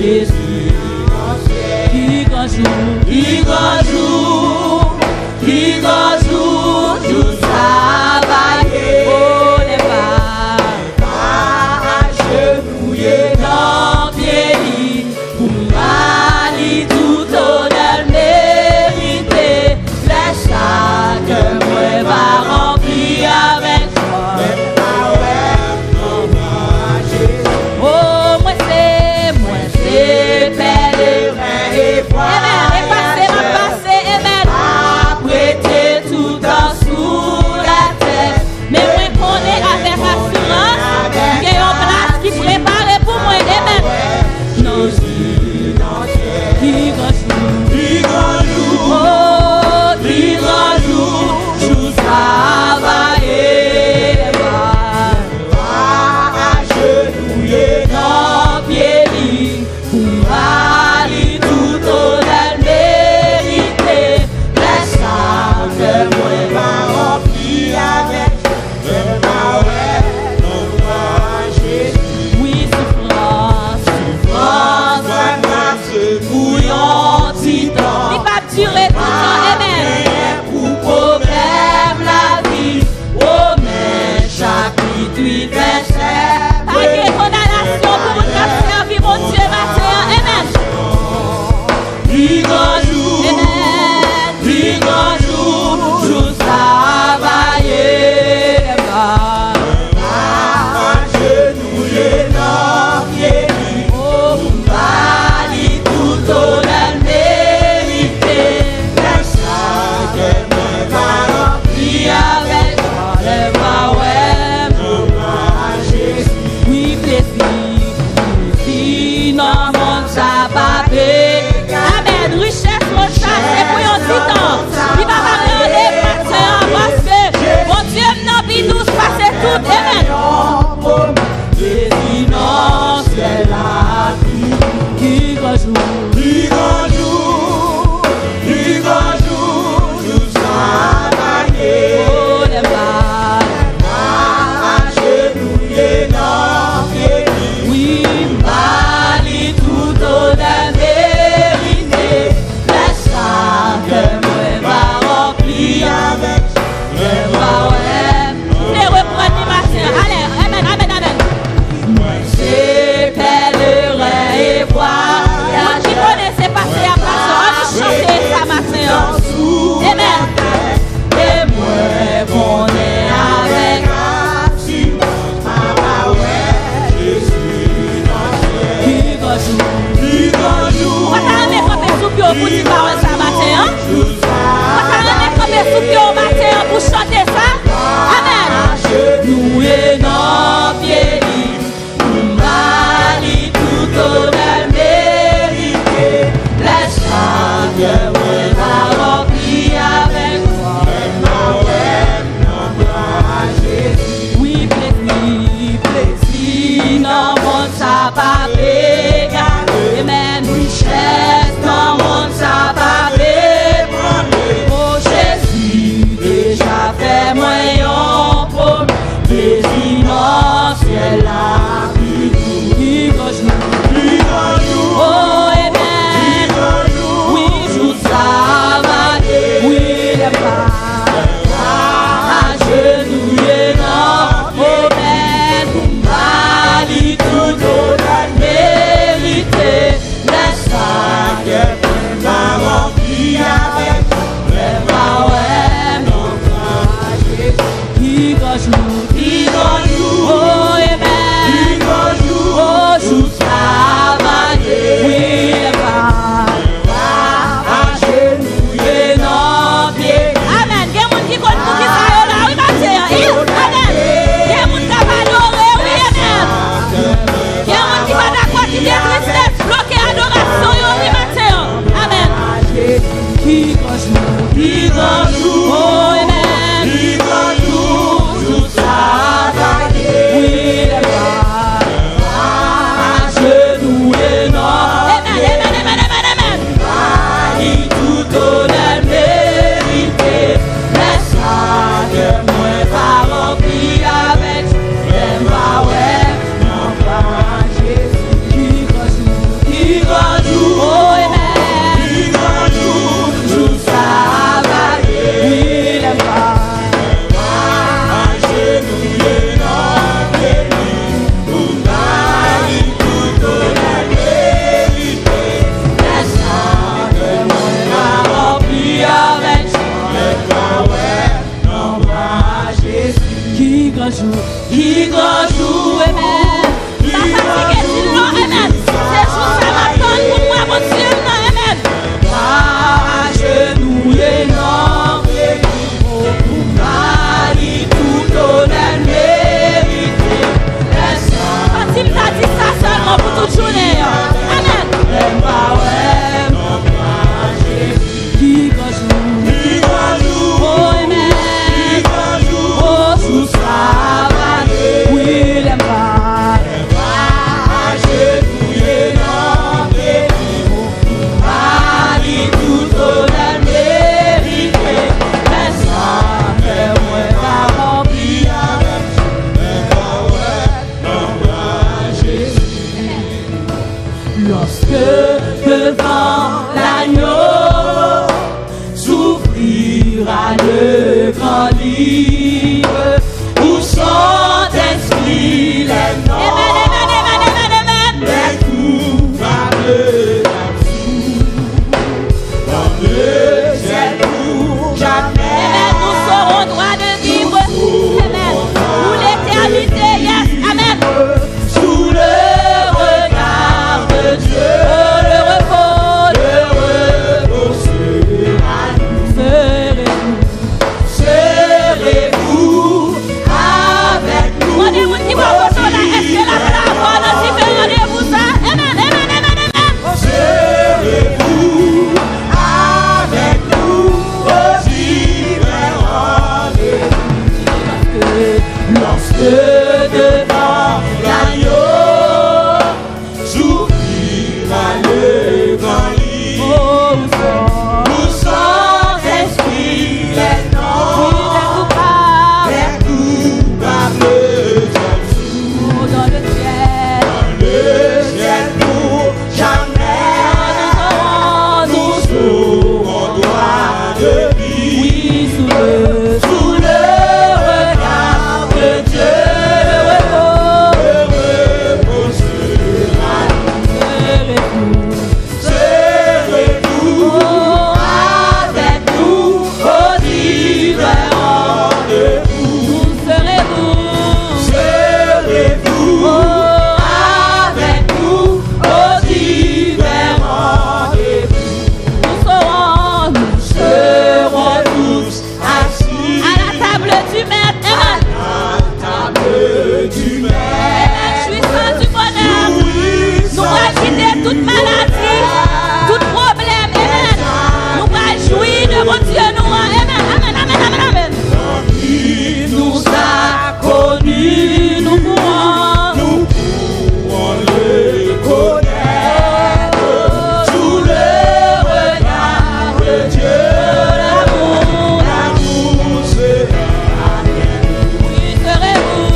Jésus, qui grand jour, jour travailler, oh les pas agenouiller dans pied, pour m'aller tout honneur mérité, laisse chaque moi va remplir avec joie. Oh, moi c'est pèlerin et foi. Déjà fait lorsque devant l'agneau s'ouvrira le grand livre où sont inscrits les noms des coupables d'absous dans le ciel pour jamais. Nous serons droits de vivre. Amen. Pour l'éternité. Yes. Amen. Sous le regard de Dieu, le repos sera nous. Serez-vous avec nous? Rendez-vous qui va au là. Est-ce que la parole aussi fait rendez-vous ça? Amen. Amen. Amen. Amen. Serez-vous avec nous aux différents rendez-vous? Lorsque devant l'agneau s'ouvrira le grand livre où sont inscrits les noms des coupables d'absous Dans le ciel. dans le ciel pour jamais. Nous serons droits de vie sous le regard de Dieu. Le repos sera nous. Serez-vous avec nous aux différents rendez-vous? Serez-vous avec nous aux différents rendez-vous? Nous serons tous assis À la table du maître. à la table du maître. Jouissant du bonheur. Nous allons quitter toute maladie, tout problème. Amen. Nous allons jouir de mon Dieu. Nous. Amen. Amen. Amen. Amen. Amen. Il nous a connus, nous pourrons le connaître sous le regard de Dieu. L'amour sera bien. Oui, serez-vous.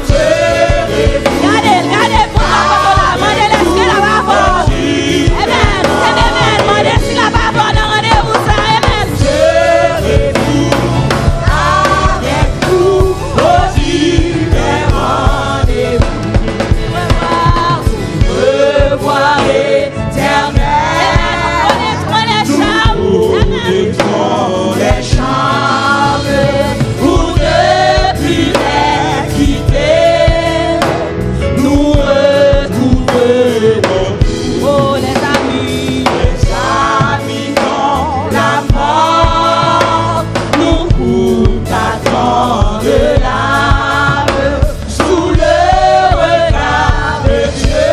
Serez-vous Regardez pour la photo là. Demandez est-ce que la va avoir. Amen. Amen. Demandez si la va avoir dans rendez-vous ça. Amen. Serez-vous avec nous aux différents rendez-vous? Revoir éternel. Connaîtrons les charmes pour ne plus les quitter. Nous retrouverons Oh, les amis. les amis dans la mort. Nous attendent l'âme sous le regard de Dieu.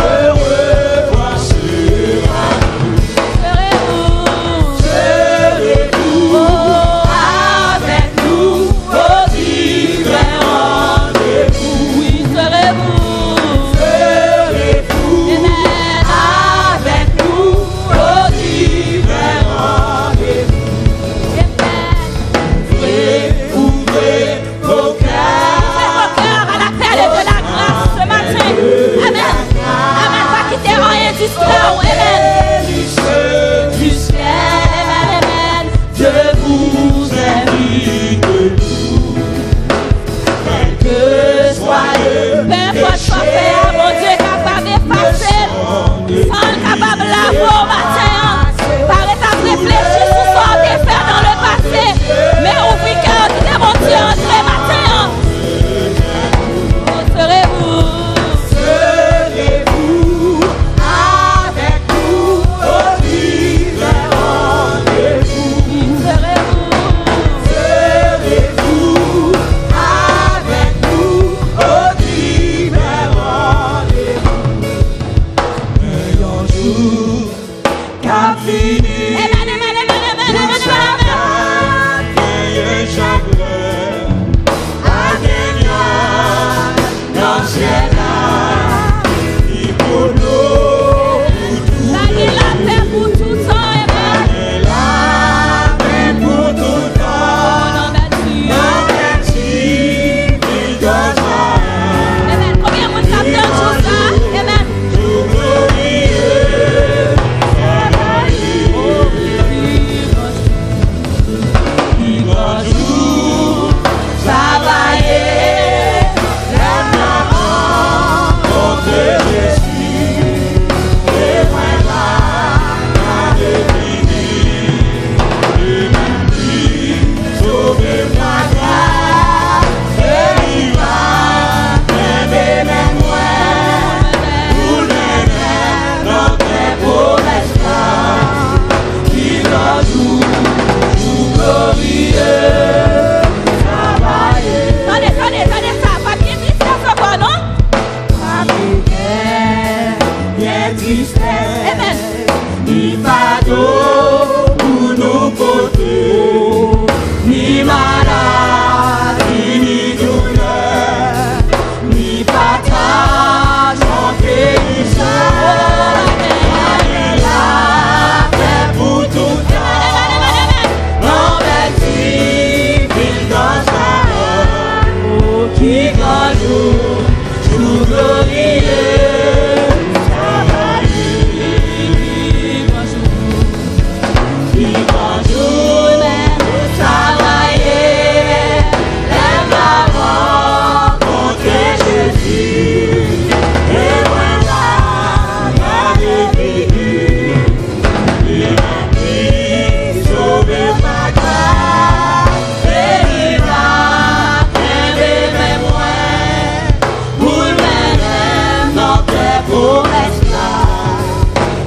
Le revoir sera Serez-vous. avec nous aux différents rendez-vous? Oui, serez-vous. Serez-vous avec nous aux différents rendez-vous? Ouvrez vos cœurs Vos cœurs à l'appel de la grâce ce matin. Amen. Amen. Pas quitter rien distrait. Amen. du ciel. Amen. Je vous invite tous, quel que soit le Peu importe quoi faire, mon Dieu est capable d'effacer. Sans capable de laver au matin. Paraît à réfléchir sur ce qu'on a fait dans le passé. Mais ouvrir cœur, dites mon Dieu, entrez matin. Oh, serez-vous. Serez-vous avec nous aux différents rendez-vous? Serez-vous. Serez-vous avec nous aux différents rendez-vous? Mais un jour qu'a fini Amen, amen, amen, amen, amen, amen, dans ciel il pour nous Gagnez la paix pour tout temps, amen. la paix pour tout Au temps. nom de Dieu. Dans Amen. Combien de monde capte tout ça? Amen. promesse là.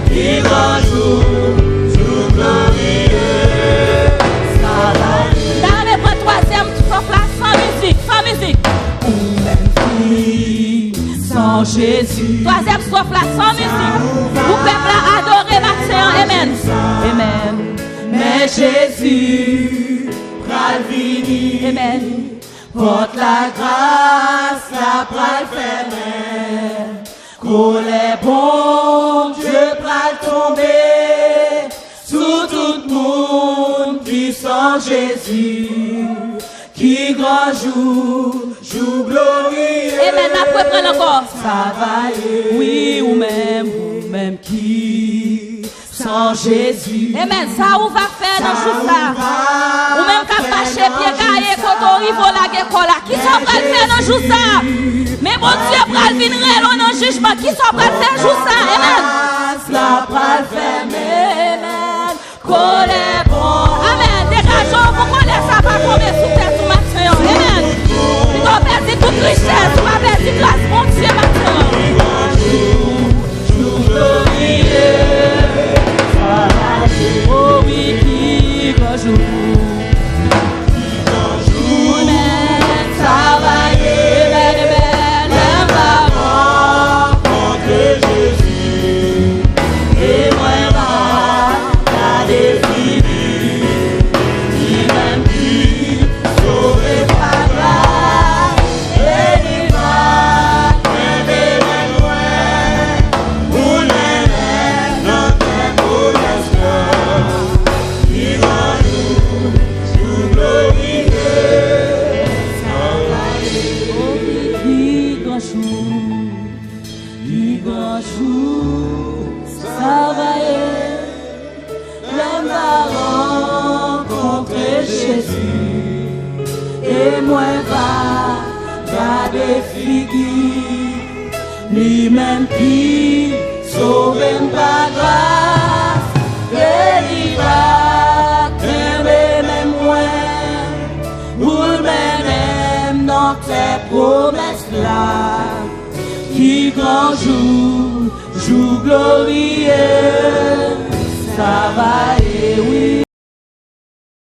Qui grand jour, jour glorieux, ça va. Dernier point, troisième, sauf là, sans musique, sans musique. Sans Jésus. Troisième, sauf là, sans musique. Vous peuple là, adorez matin, amen. Amen. Mais Jésus, pral vini, Amen. porte la grâce, la pral fermer. Qu'on les bons Dieu pral tomber sous tout le monde qui sans Jésus, qui grand jour, jour glorieux. Amen, ma pouvez prendre encore. Ça va aller. Oui, ou même qui sans Jésus. Amen, ça ou va faire dans tout ça. Ou même qu'à cacher pied caillé quand on arrive à la guécola. Qui sont prêts à faire dans tout ça? Mais mon Dieu, pral venir dans le jugement. Qui sont prêts à faire tout ça? Amen. La pral fermer. Amen. Qu'on est bon. Amen. Dégageons pour qu'on laisse ça pas tomber sous terre tout matin. Amen. Si on perd toute richesse, on va perdre grâce, mon Dieu, matin. Oh oui, qui grand jour. Lui-même qui sauve par grâce, et il va tomber même moi, pour même dans tes promesses là, qui grand jour, jour glorieux, ça va et oui.